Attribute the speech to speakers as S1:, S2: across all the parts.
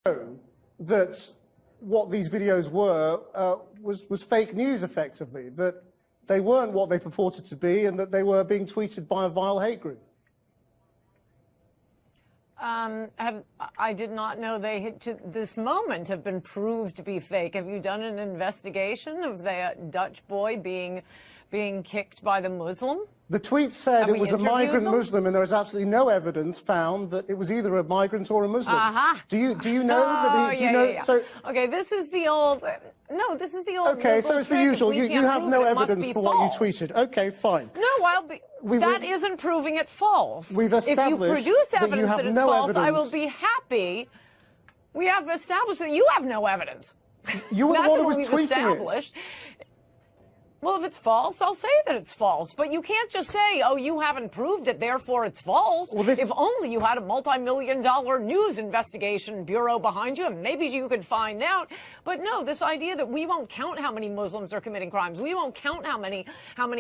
S1: know that what these videos were was fake news, effectively, that they weren't what they purported to be and that they were being tweeted by a vile hate group?
S2: I did not know they, to this moment, have been proved to be fake. Have you done an investigation of the Dutch boy being kicked by the Muslim?
S1: The tweet said it was a migrant Muslim, and there is absolutely no evidence found that it was either a migrant or a Muslim. Do you know that he?
S2: Yeah. So, okay, this is the old. No, this is the old.
S1: Okay, so it's the usual. You have no evidence for what you tweeted. Okay, fine.
S2: No, that isn't proving it false.
S1: We've established
S2: if you produce evidence that it's false,
S1: evidence.
S2: I will be happy. We have established that you have no evidence.
S1: You were the one who was tweeting it.
S2: Well, if it's false, I'll say that it's false. But you can't just say, oh, you haven't proved it, therefore it's false. Well, if only you had a multi-million-dollar news investigation bureau behind you, and maybe you could find out. But no, this idea that we won't count how many Muslims are committing crimes, we won't count how many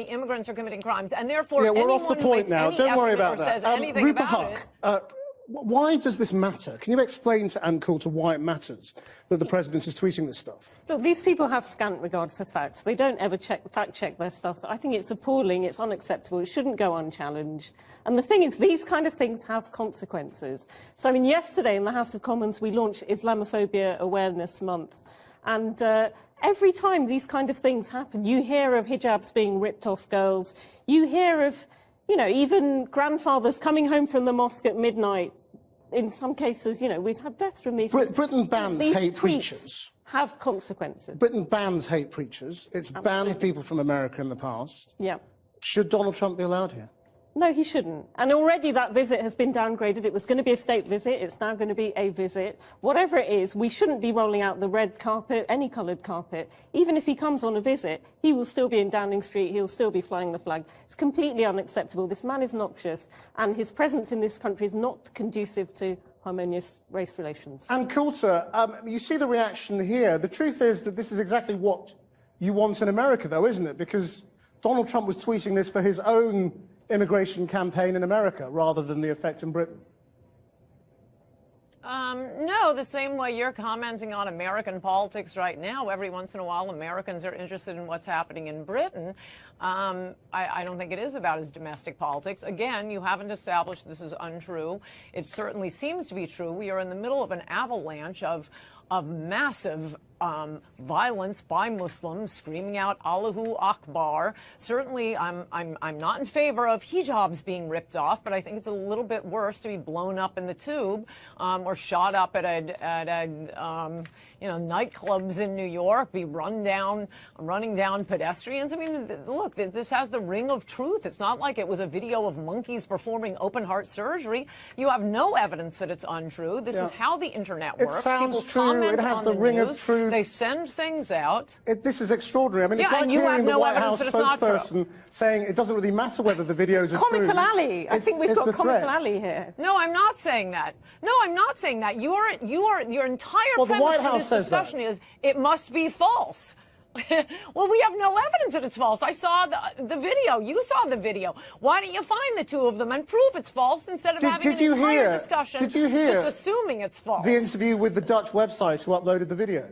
S2: immigrants are committing crimes, and therefore
S1: we're off the point now. Don't worry about that. Rupert Huck, why does this matter? Can you explain to Ann Coulter why it matters that the president is tweeting this stuff?
S3: Look, these people have scant regard for facts. They don't ever fact-check their stuff. I think it's appalling. It's unacceptable. It shouldn't go unchallenged. And the thing is, these kind of things have consequences. So, I mean, yesterday in the House of Commons, we launched Islamophobia Awareness Month. And every time these kind of things happen, you hear of hijabs being ripped off girls. You hear of, you know, even grandfathers coming home from the mosque at midnight. In some cases, you know, we've had deaths from these.
S1: Britain bans hate preachers.
S3: Have consequences.
S1: Britain bans hate preachers. It's banned people from America in the past.
S3: Yeah.
S1: Should Donald Trump be allowed here?
S3: No, he shouldn't. And already that visit has been downgraded. It was going to be a state visit. It's now going to be a visit. Whatever it is, we shouldn't be rolling out the red carpet, any coloured carpet. Even if he comes on a visit, he will still be in Downing Street. He'll still be flying the flag. It's completely unacceptable. This man is noxious, and his presence in this country is not conducive to harmonious race relations.
S1: And Coulter, you see the reaction here. The truth is that this is exactly what you want in America, though, isn't it? Because Donald Trump was tweeting this for his own immigration campaign in America rather than the effect in Britain.
S2: No, the same way you're commenting on American politics right now. Every once in a while, Americans are interested in what's happening in Britain. I don't think it is about his domestic politics. Again, you haven't established this is untrue. It certainly seems to be true. We are in the middle of an avalanche of massive violence by Muslims screaming out Allahu Akbar. Certainly, I'm not in favor of hijabs being ripped off, but I think it's a little bit worse to be blown up in the tube or shot up at nightclubs in New York, be running down pedestrians. I mean, look, this has the ring of truth. It's not like it was a video of monkeys performing open heart surgery. You have no evidence that it's untrue. This is how the internet works.
S1: It sounds
S2: People
S1: true. It has the ring of truth.
S2: They send things out.
S1: This is extraordinary. I mean, it's like hearing the White House spokesperson saying it doesn't really matter whether the videos are true.
S3: Comical alley. I think we've got comical alley here.
S2: No, I'm not saying that. No, I'm not saying that. Your entire premise for this discussion is it must be false. Well, we have no evidence that it's false. I saw the video. You saw the video. Why don't you find the two of them and prove it's false instead of having an entire discussion just assuming it's false?
S1: The interview with the Dutch website who uploaded the video.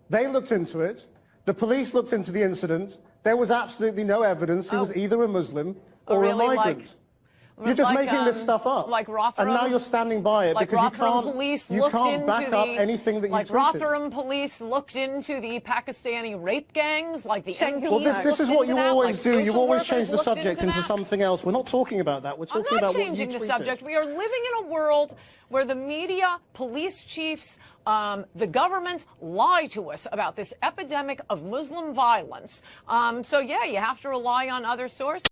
S1: They looked into it. The police looked into the incident. There was absolutely no evidence he was either a Muslim or a migrant. You're just making this stuff up. And now you're standing by it because you can't back up anything that you tweeted.
S2: Rotherham police looked into the Pakistani rape gangs, like the MPs.
S1: Well, this is what you always do. You always change the subject into something else. We're not talking about that. We're talking about what you tweeted.
S2: I'm not changing the subject. We are living in a world where the media, police chiefs, the government lie to us about this epidemic of Muslim violence. So, yeah, you have to rely on other sources.